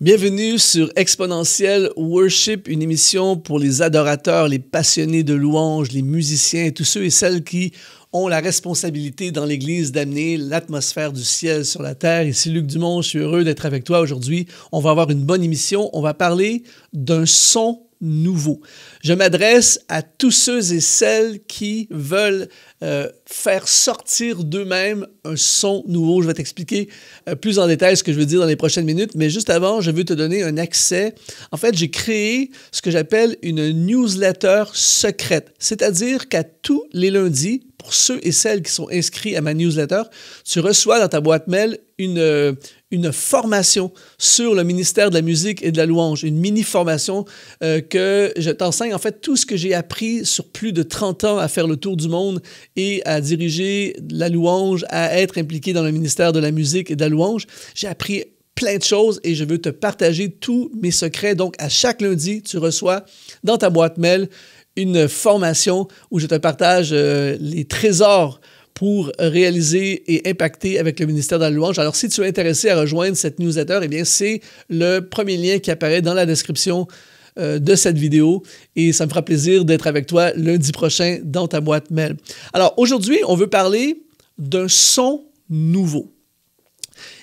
Bienvenue sur Exponentiel Worship, une émission pour les adorateurs, les passionnés de louanges, les musiciens, tous ceux et celles qui ont la responsabilité dans l'Église d'amener l'atmosphère du ciel sur la terre. Ici Luc Dumont, je suis heureux d'être avec toi aujourd'hui. On va avoir une bonne émission. On va parler d'un son nouveau. Je m'adresse à tous ceux et celles qui veulent faire sortir d'eux-mêmes un son nouveau. Je vais t'expliquer plus en détail ce que je veux dire dans les prochaines minutes, mais juste avant, je veux te donner un accès. En fait, j'ai créé ce que j'appelle une newsletter secrète, c'est-à-dire qu'à tous les lundis, pour ceux et celles qui sont inscrits à ma newsletter, tu reçois dans ta boîte mail une formation sur le ministère de la musique et de la louange, une mini-formation que je t'enseigne, en fait, tout ce que j'ai appris sur plus de 30 ans à faire le tour du monde et à diriger la louange, à être impliqué dans le ministère de la musique et de la louange. J'ai appris plein de choses et je veux te partager tous mes secrets. Donc, à chaque lundi, tu reçois dans ta boîte mail une formation où je te partage les trésors pour réaliser et impacter avec le ministère de la louange. Alors, si tu es intéressé à rejoindre cette newsletter, eh bien, c'est le premier lien qui apparaît dans la description de cette vidéo et ça me fera plaisir d'être avec toi lundi prochain dans ta boîte mail. Alors, aujourd'hui, on veut parler d'un son nouveau.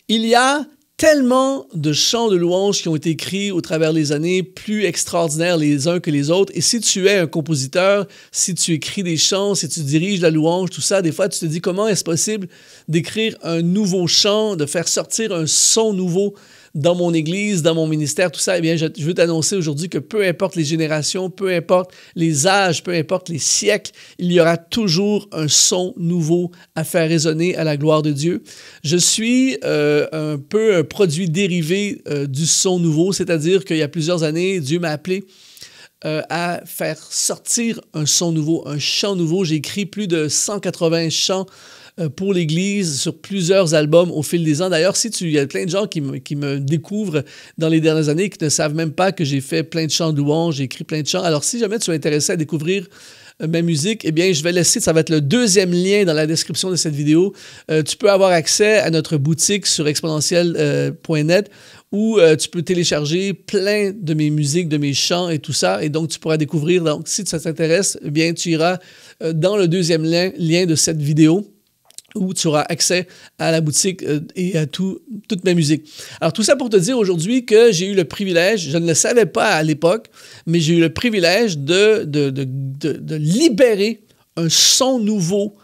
Il y a tellement de chants de louange qui ont été écrits au travers des années, plus extraordinaires les uns que les autres. Et si tu es un compositeur, si tu écris des chants, si tu diriges la louange, tout ça, des fois, tu te dis comment est-ce possible d'écrire un nouveau chant, de faire sortir un son nouveau dans mon église, dans mon ministère, tout ça. Eh bien, je veux t'annoncer aujourd'hui que peu importe les générations, peu importe les âges, peu importe les siècles, il y aura toujours un son nouveau à faire résonner à la gloire de Dieu. Je suis un peu un produit dérivé du son nouveau, c'est-à-dire qu'il y a plusieurs années, Dieu m'a appelé à faire sortir un son nouveau, un chant nouveau. J'ai écrit plus de 180 chants pour l'Église sur plusieurs albums au fil des ans. D'ailleurs, il y a plein de gens qui me découvrent dans les dernières années qui ne savent même pas que j'ai fait plein de chants de louange, j'ai écrit plein de chants. Alors, si jamais tu es intéressé à découvrir ma musique, eh bien, je vais laisser, ça va être le deuxième lien dans la description de cette vidéo. Tu peux avoir accès à notre boutique sur exponentiel.net où tu peux télécharger plein de mes musiques, de mes chants et tout ça. Et donc, tu pourras découvrir. Donc, si ça t'intéresse, eh bien, tu iras dans le deuxième lien de cette vidéo où tu auras accès à la boutique et à toute ma musique. Alors, tout ça pour te dire aujourd'hui que j'ai eu le privilège, je ne le savais pas à l'époque, mais j'ai eu le privilège de libérer un son nouveau,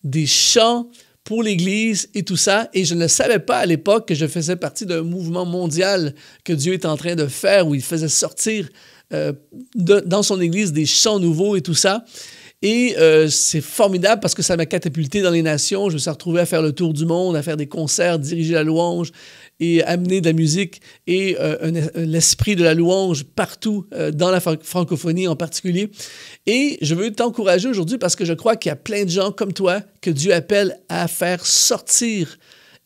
des chants pour l'Église et tout ça. Et je ne savais pas à l'époque que je faisais partie d'un mouvement mondial que Dieu est en train de faire, où il faisait sortir dans son Église des chants nouveaux et tout ça. Et c'est formidable parce que ça m'a catapulté dans les nations. Je me suis retrouvé à faire le tour du monde, à faire des concerts, diriger la louange et amener de la musique et l'esprit de la louange partout dans la francophonie en particulier. Et je veux t'encourager aujourd'hui parce que je crois qu'il y a plein de gens comme toi que Dieu appelle à faire sortir,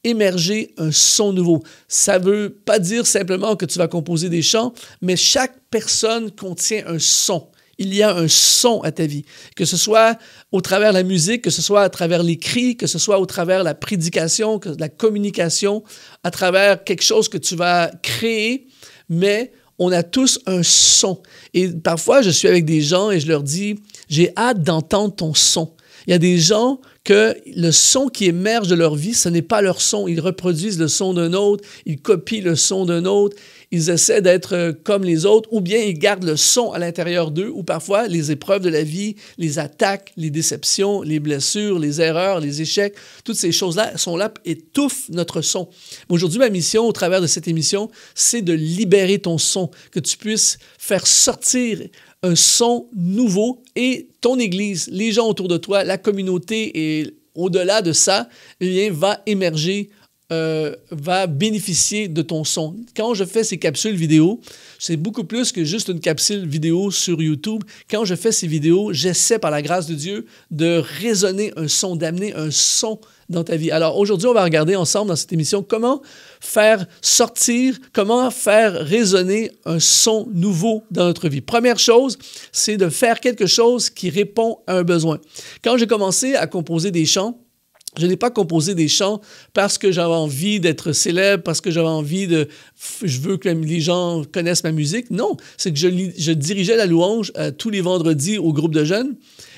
émerger un son nouveau. Ça ne veut pas dire simplement que tu vas composer des chants, mais chaque personne contient un son. Il y a un son à ta vie, que ce soit au travers de la musique, que ce soit à travers les cris, que ce soit au travers de la prédication, de la communication, à travers quelque chose que tu vas créer, mais on a tous un son. Et parfois, je suis avec des gens et je leur dis, j'ai hâte d'entendre ton son. Il y a des gens que le son qui émerge de leur vie, ce n'est pas leur son. Ils reproduisent le son d'un autre, ils copient le son d'un autre, ils essaient d'être comme les autres, ou bien ils gardent le son à l'intérieur d'eux, ou parfois les épreuves de la vie, les attaques, les déceptions, les blessures, les erreurs, les échecs, toutes ces choses-là sont là, étouffent notre son. Aujourd'hui, ma mission au travers de cette émission, c'est de libérer ton son, que tu puisses faire sortir un son nouveau et ton Église, les gens autour de toi, la communauté et au-delà de ça, eh bien, va émerger, va bénéficier de ton son. Quand je fais ces capsules vidéo, c'est beaucoup plus que juste une capsule vidéo sur YouTube. Quand je fais ces vidéos, j'essaie par la grâce de Dieu de résonner un son, d'amener un son dans ta vie. Alors aujourd'hui, on va regarder ensemble dans cette émission comment faire sortir, comment faire résonner un son nouveau dans notre vie. Première chose, c'est de faire quelque chose qui répond à un besoin. Quand j'ai commencé à composer des chants, Je n'ai pas composé des chants parce que j'avais envie d'être célèbre, parce que j'avais envie de... Je veux que les gens connaissent ma musique. Non, c'est que je dirigeais la louange tous les vendredis au groupe de jeunes.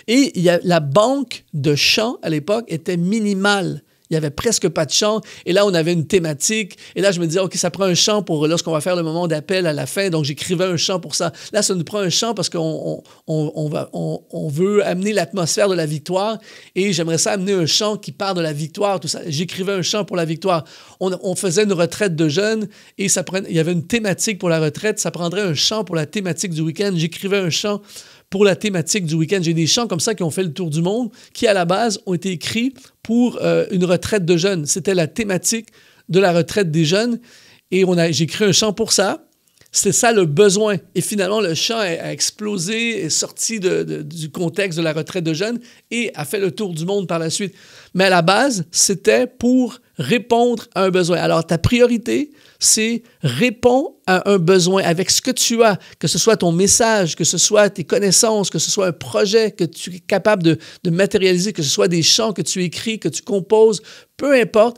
Et la banque de chants à l'époque était minimale. Il n'y avait presque pas de chant. Et là, on avait une thématique. Et là, je me disais, OK, ça prend un chant pour lorsqu'on va faire le moment d'appel à la fin. Donc, j'écrivais un chant pour ça. Là, ça nous prend un chant parce qu'on veut amener l'atmosphère de la victoire. Et j'aimerais ça amener un chant qui part de la victoire, tout ça. J'écrivais un chant pour la victoire. On faisait une retraite de jeunes et il y avait une thématique pour la retraite. Ça prendrait un chant pour la thématique du week-end. J'écrivais un chant pour la thématique du week-end. J'ai des chants comme ça qui ont fait le tour du monde, qui à la base ont été écrits pour une retraite de jeunes. C'était la thématique de la retraite des jeunes et j'ai écrit un chant pour ça. C'était ça le besoin. Et finalement, le chant a explosé, est sorti du contexte de la retraite de jeunes et a fait le tour du monde par la suite. Mais à la base, c'était pour répondre à un besoin. Alors, ta priorité, c'est répondre à un besoin avec ce que tu as, que ce soit ton message, que ce soit tes connaissances, que ce soit un projet que tu es capable de matérialiser, que ce soit des chants que tu écris, que tu composes, peu importe.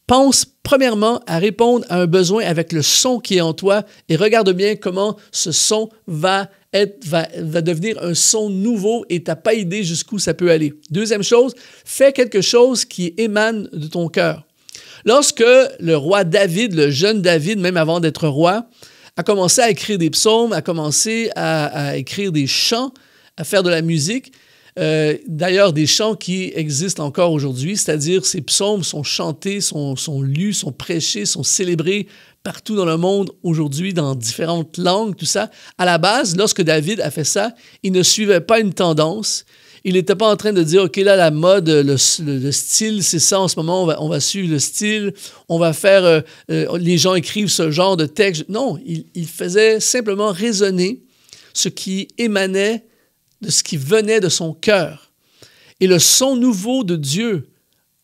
Pense premièrement à répondre à un besoin avec le son qui est en toi et regarde bien comment ce son va devenir un son nouveau et tu n'as pas idée jusqu'où ça peut aller. Deuxième chose, fais quelque chose qui émane de ton cœur. Lorsque le roi David, le jeune David, même avant d'être roi, a commencé à écrire des psaumes, a commencé à écrire des chants, à faire de la musique, d'ailleurs, des chants qui existent encore aujourd'hui, c'est-à-dire ces psaumes sont chantés, sont lus, sont prêchés, sont célébrés partout dans le monde aujourd'hui, dans différentes langues, tout ça. À la base, lorsque David a fait ça, il ne suivait pas une tendance. Il n'était pas en train de dire, OK, là, la mode, le style, c'est ça en ce moment, on va suivre le style, on va faire, les gens écrivent ce genre de texte. Non, il faisait simplement résonner ce qui émanait de ce qui venait de son cœur. Et le son nouveau de Dieu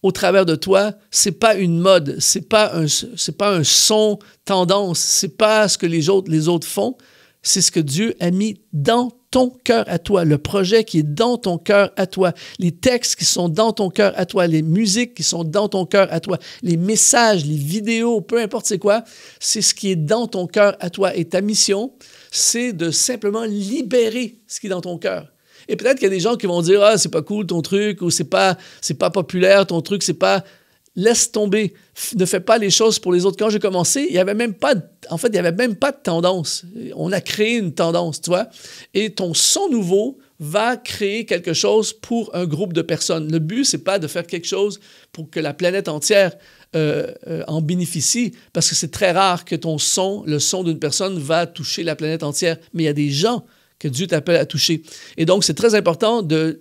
au travers de toi, c'est pas une mode, c'est pas un son tendance, c'est pas ce que les autres font, c'est ce que Dieu a mis dans ton cœur à toi, le projet qui est dans ton cœur à toi, les textes qui sont dans ton cœur à toi, les musiques qui sont dans ton cœur à toi, les messages, les vidéos, peu importe c'est quoi, c'est ce qui est dans ton cœur à toi. Et ta mission, c'est de simplement libérer ce qui est dans ton cœur. Et peut-être qu'il y a des gens qui vont dire « Ah, c'est pas cool ton truc » ou « C'est pas populaire ton truc, c'est pas... » Laisse tomber. Ne fais pas les choses pour les autres. Quand j'ai commencé, il n'y avait même pas de tendance. On a créé une tendance, tu vois. Et ton son nouveau va créer quelque chose pour un groupe de personnes. Le but, c'est pas de faire quelque chose pour que la planète entière en bénéficie, parce que c'est très rare que le son d'une personne va toucher la planète entière. Mais il y a des gens que Dieu t'appelle à toucher. Et donc, c'est très important de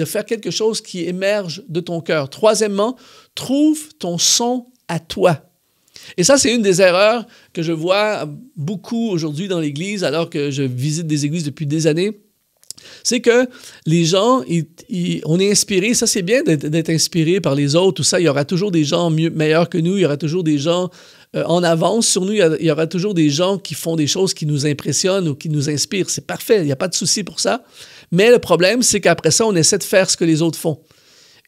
faire quelque chose qui émerge de ton cœur. Troisièmement, trouve ton son à toi. Et ça, c'est une des erreurs que je vois beaucoup aujourd'hui dans l'Église, alors que je visite des églises depuis des années. C'est que les gens, on est inspiré, ça c'est bien d'être inspiré par les autres, tout ça, il y aura toujours des gens meilleurs que nous, il y aura toujours des gens en avance sur nous, il y aura toujours des gens qui font des choses qui nous impressionnent ou qui nous inspirent, c'est parfait, il n'y a pas de souci pour ça, mais le problème c'est qu'après ça, on essaie de faire ce que les autres font.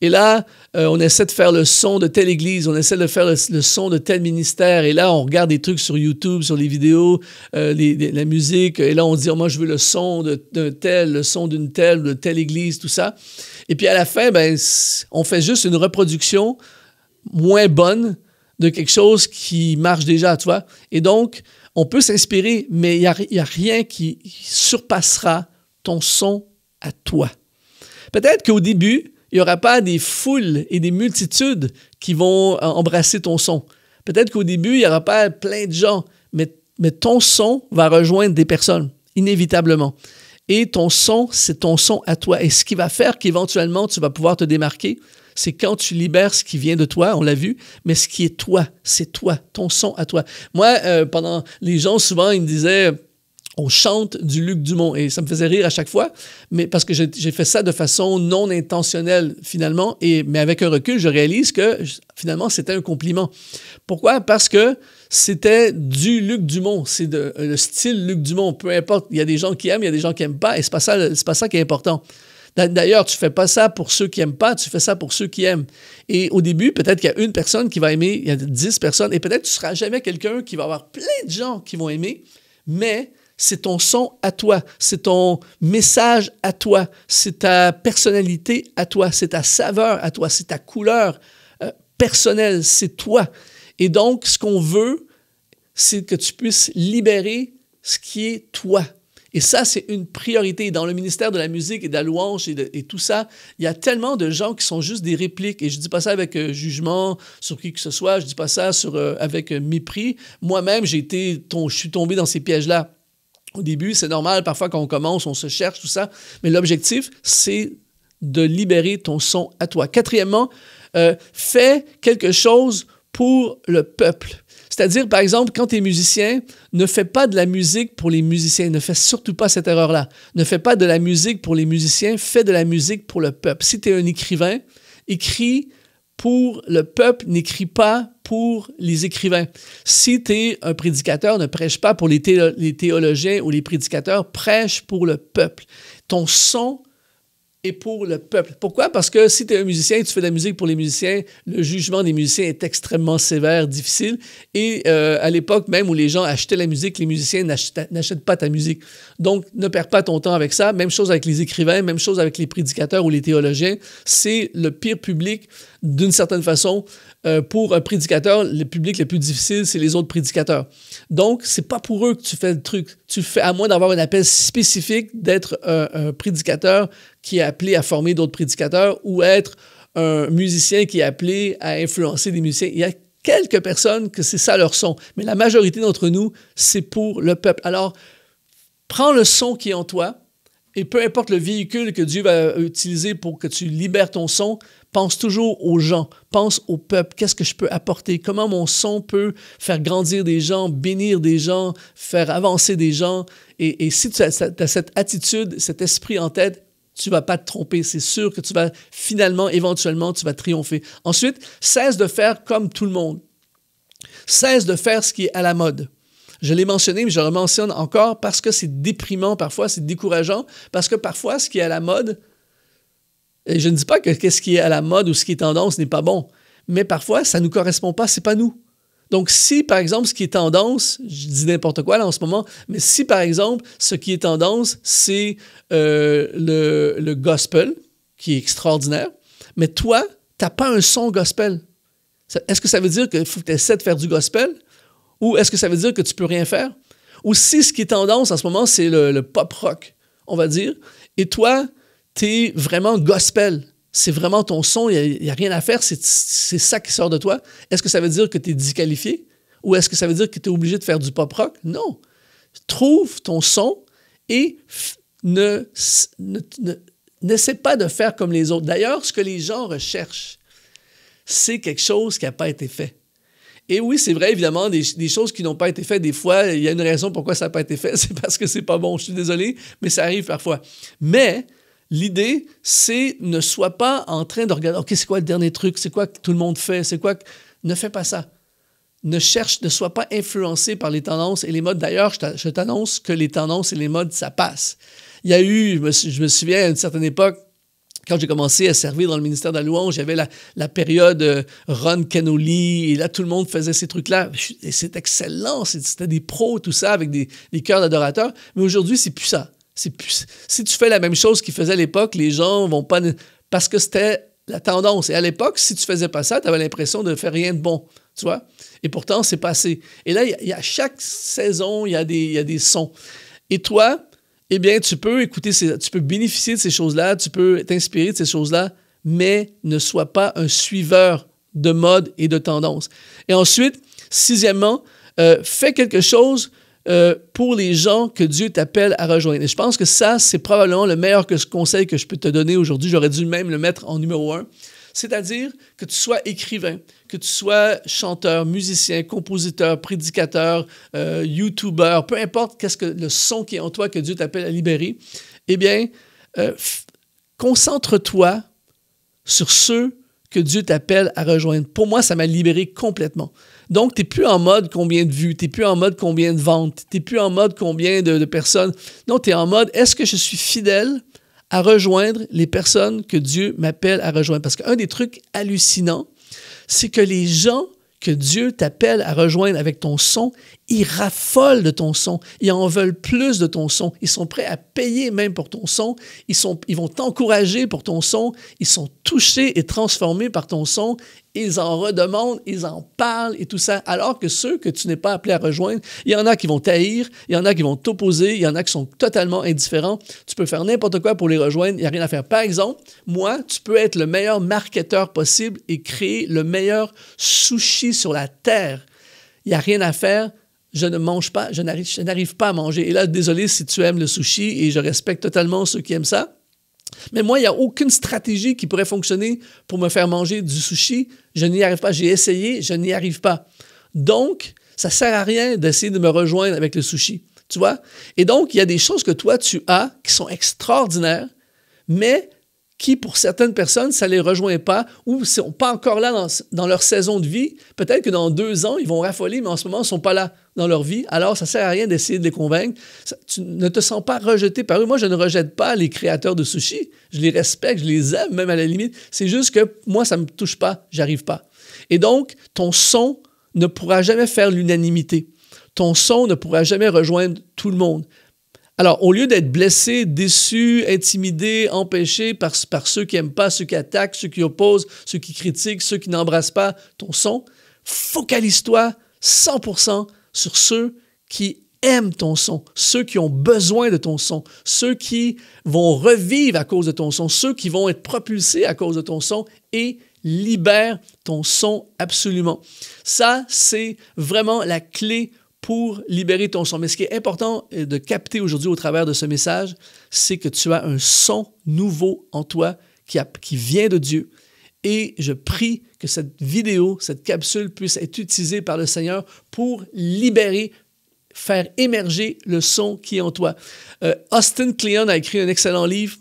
Et là, on essaie de faire le son de telle église, on essaie de faire le son de tel ministère. Et là, on regarde des trucs sur YouTube, sur les vidéos, la musique. Et là, on dit, oh, moi, je veux le son d'un tel, le son d'une telle, de telle église, tout ça. Et puis à la fin, on fait juste une reproduction moins bonne de quelque chose qui marche déjà, tu vois. Et donc, on peut s'inspirer, mais il n'y a rien qui surpassera ton son à toi. Peut-être qu'au début, il n'y aura pas des foules et des multitudes qui vont embrasser ton son. Peut-être qu'au début, il n'y aura pas plein de gens, mais ton son va rejoindre des personnes, inévitablement. Et ton son, c'est ton son à toi. Et ce qui va faire qu'éventuellement, tu vas pouvoir te démarquer, c'est quand tu libères ce qui vient de toi, on l'a vu, mais ce qui est toi, c'est toi, ton son à toi. Moi, les gens, souvent, ils me disaient... On chante du Luc Dumont et ça me faisait rire à chaque fois, mais parce que j'ai fait ça de façon non intentionnelle finalement, mais avec un recul, je réalise que finalement c'était un compliment. Pourquoi? Parce que c'était du Luc Dumont, c'est le style Luc Dumont, peu importe, il y a des gens qui aiment, il y a des gens qui n'aiment pas et c'est pas ça qui est important. D'ailleurs, tu ne fais pas ça pour ceux qui n'aiment pas, tu fais ça pour ceux qui aiment. Et au début, peut-être qu'il y a une personne qui va aimer, il y a 10 personnes, et peut-être que tu ne seras jamais quelqu'un qui va avoir plein de gens qui vont aimer, mais c'est ton son à toi, c'est ton message à toi, c'est ta personnalité à toi, c'est ta saveur à toi, c'est ta couleur personnelle, c'est toi. Et donc, ce qu'on veut, c'est que tu puisses libérer ce qui est toi. Et ça, c'est une priorité. Dans le ministère de la musique et de la louange et tout ça, il y a tellement de gens qui sont juste des répliques. Et je ne dis pas ça avec jugement sur qui que ce soit, je ne dis pas ça avec mépris. Moi-même, je suis tombé dans ces pièges-là. Au début, c'est normal, parfois quand on commence, on se cherche, tout ça. Mais l'objectif, c'est de libérer ton son à toi. Quatrièmement, fais quelque chose pour le peuple. C'est-à-dire, par exemple, quand tu es musicien, ne fais pas de la musique pour les musiciens. Ne fais surtout pas cette erreur-là. Ne fais pas de la musique pour les musiciens, fais de la musique pour le peuple. Si tu es un écrivain, écris pour le peuple, n'écris pas pour les écrivains. Si tu es un prédicateur, ne prêche pas pour les théologiens ou les prédicateurs, prêche pour le peuple. Ton son est pour le peuple. Pourquoi? Parce que si tu es un musicien et tu fais de la musique pour les musiciens, le jugement des musiciens est extrêmement sévère, difficile. Et à l'époque même où les gens achetaient la musique, les musiciens n'achètent pas ta musique. Donc, ne perds pas ton temps avec ça. Même chose avec les écrivains, même chose avec les prédicateurs ou les théologiens. C'est le pire public, d'une certaine façon. Pour un prédicateur, le public le plus difficile, c'est les autres prédicateurs. Donc, c'est pas pour eux que tu fais le truc. Tu fais, à moins d'avoir un appel spécifique, d'être un prédicateur qui est appelé à former d'autres prédicateurs ou être un musicien qui est appelé à influencer des musiciens. Il y a quelques personnes que c'est ça leur son, mais la majorité d'entre nous, c'est pour le peuple. Alors, prends le son qui est en toi et peu importe le véhicule que Dieu va utiliser pour que tu libères ton son, pense toujours aux gens, pense au peuple. Qu'est-ce que je peux apporter? Comment mon son peut faire grandir des gens, bénir des gens, faire avancer des gens? Et si tu as cette attitude, cet esprit en tête, tu ne vas pas te tromper. C'est sûr que tu vas finalement, éventuellement, tu vas triompher. Ensuite, cesse de faire comme tout le monde. Cesse de faire ce qui est à la mode. Je l'ai mentionné, mais je le mentionne encore parce que c'est déprimant parfois, c'est décourageant, parce que parfois, ce qui est à la mode, et je ne dis pas que ce qui est à la mode ou ce qui est tendance n'est pas bon, mais parfois, ça ne nous correspond pas, ce n'est pas nous. Donc, si, par exemple, ce qui est tendance, je dis n'importe quoi là en ce moment, mais si, par exemple, ce qui est tendance, c'est le gospel, qui est extraordinaire, mais toi, tu n'as pas un son gospel. Est-ce que ça veut dire qu'il faut que tu essaies de faire du gospel? Ou est-ce que ça veut dire que tu ne peux rien faire? Ou si ce qui est tendance en ce moment, c'est le pop rock, on va dire, et toi, tu es vraiment gospel. C'est vraiment ton son, il n'y a rien à faire, c'est ça qui sort de toi. Est-ce que ça veut dire que tu es disqualifié? Ou est-ce que ça veut dire que tu es obligé de faire du pop rock? Non. Trouve ton son et n'essaie pas de faire comme les autres. D'ailleurs, ce que les gens recherchent, c'est quelque chose qui n'a pas été fait. Et oui, c'est vrai, évidemment, des choses qui n'ont pas été faites, des fois, il y a une raison pourquoi ça n'a pas été fait, c'est parce que c'est pas bon, je suis désolé, mais ça arrive parfois. Mais l'idée, c'est ne sois pas en train de regarder, OK, c'est quoi le dernier truc, c'est quoi que tout le monde fait, c'est quoi que... Ne fais pas ça. Ne sois pas influencé par les tendances et les modes. D'ailleurs, je t'annonce que les tendances et les modes, ça passe. Il y a eu, je me souviens, à une certaine époque, quand j'ai commencé à servir dans le ministère de la louange, il y avait la période Ron Kenoly, et là, tout le monde faisait ces trucs-là. Et c'est excellent, c'était des pros, tout ça, avec des chœurs d'adorateurs. Mais aujourd'hui, c'est plus ça. Si tu fais la même chose qu'ils faisaient à l'époque, les gens vont pas... Parce que c'était la tendance. Et à l'époque, si tu faisais pas ça, tu avais l'impression de faire rien de bon, tu vois. Et pourtant, c'est passé. Et là, il y a chaque saison, il y a des sons. Et toi... eh bien, tu peux écouter, tu peux bénéficier de ces choses-là, tu peux t'inspirer de ces choses-là, mais ne sois pas un suiveur de mode et de tendance. Et ensuite, sixièmement, fais quelque chose pour les gens que Dieu t'appelle à rejoindre. Et je pense que ça, c'est probablement le meilleur conseil que je peux te donner aujourd'hui. J'aurais dû même le mettre en numéro 1. C'est-à-dire que tu sois écrivain, que tu sois chanteur, musicien, compositeur, prédicateur, YouTuber, peu importe qu'est-ce que le son qui est en toi que Dieu t'appelle à libérer, eh bien, concentre-toi sur ceux que Dieu t'appelle à rejoindre. Pour moi, ça m'a libéré complètement. Donc, tu n'es plus en mode combien de vues, tu n'es plus en mode combien de ventes, tu n'es plus en mode combien de personnes. Non, tu es en mode, est-ce que je suis fidèle à rejoindre les personnes que Dieu m'appelle à rejoindre. Parce qu'un des trucs hallucinants, c'est que les gens que Dieu t'appelle à rejoindre avec ton son, ils raffolent de ton son, ils en veulent plus de ton son, ils sont prêts à payer même pour ton son, ils vont t'encourager pour ton son, ils sont touchés et transformés par ton son, ils en redemandent, ils en parlent et tout ça, alors que ceux que tu n'es pas appelé à rejoindre, il y en a qui vont t'haïr, il y en a qui vont t'opposer, il y en a qui sont totalement indifférents, tu peux faire n'importe quoi pour les rejoindre, il n'y a rien à faire. Par exemple, moi, tu peux être le meilleur marketeur possible et créer le meilleur sushi sur la terre. Il n'y a rien à faire. Je ne mange pas, je n'arrive pas à manger. Et là, désolé si tu aimes le sushi et je respecte totalement ceux qui aiment ça. Mais moi, il n'y a aucune stratégie qui pourrait fonctionner pour me faire manger du sushi. Je n'y arrive pas. J'ai essayé, je n'y arrive pas. Donc, ça ne sert à rien d'essayer de me rejoindre avec le sushi. Tu vois? Et donc, il y a des choses que toi, tu as qui sont extraordinaires, mais qui, pour certaines personnes, ça ne les rejoint pas ou ne sont pas encore là dans leur saison de vie. Peut-être que dans 2 ans, ils vont raffoler, mais en ce moment, ils ne sont pas là dans leur vie. Alors, ça ne sert à rien d'essayer de les convaincre. Tu ne te sens pas rejeté par eux. Moi, je ne rejette pas les créateurs de sushi. Je les respecte, je les aime, même à la limite. C'est juste que moi, ça ne me touche pas, j'arrive pas. Et donc, ton son ne pourra jamais faire l'unanimité. Ton son ne pourra jamais rejoindre tout le monde. Alors, au lieu d'être blessé, déçu, intimidé, empêché par ceux qui n'aiment pas, ceux qui attaquent, ceux qui opposent, ceux qui critiquent, ceux qui n'embrassent pas ton son, focalise-toi 100% sur ceux qui aiment ton son, ceux qui ont besoin de ton son, ceux qui vont revivre à cause de ton son, ceux qui vont être propulsés à cause de ton son et libère ton son absolument. Ça, c'est vraiment la clé pour libérer ton son. Mais ce qui est important de capter aujourd'hui au travers de ce message, c'est que tu as un son nouveau en toi qui vient de Dieu. Et je prie que cette vidéo, cette capsule puisse être utilisée par le Seigneur pour libérer, faire émerger le son qui est en toi. Austin Kleon a écrit un excellent livre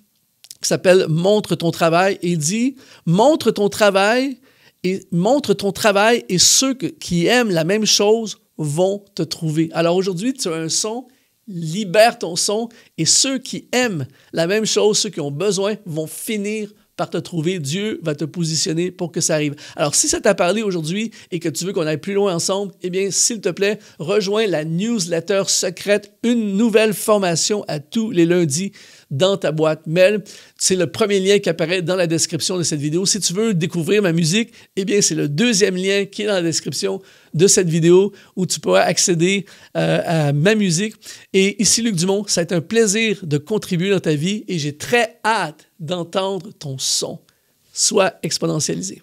qui s'appelle « Montre ton travail » et il dit « Montre ton travail et ceux qui aiment la même chose vont te trouver. » Alors aujourd'hui, tu as un son, libère ton son et ceux qui aiment la même chose, ceux qui ont besoin, vont finir par te trouver. Dieu va te positionner pour que ça arrive. Alors, si ça t'a parlé aujourd'hui et que tu veux qu'on aille plus loin ensemble, eh bien, s'il te plaît, rejoins la newsletter secrète, une nouvelle formation à tous les lundis dans ta boîte mail. C'est le premier lien qui apparaît dans la description de cette vidéo. Si tu veux découvrir ma musique, eh bien, c'est le deuxième lien qui est dans la description de cette vidéo où tu pourras accéder à ma musique. Et ici, Luc Dumont, ça a été un plaisir de contribuer dans ta vie et j'ai très hâte d'entendre ton son. Sois exponentialisé.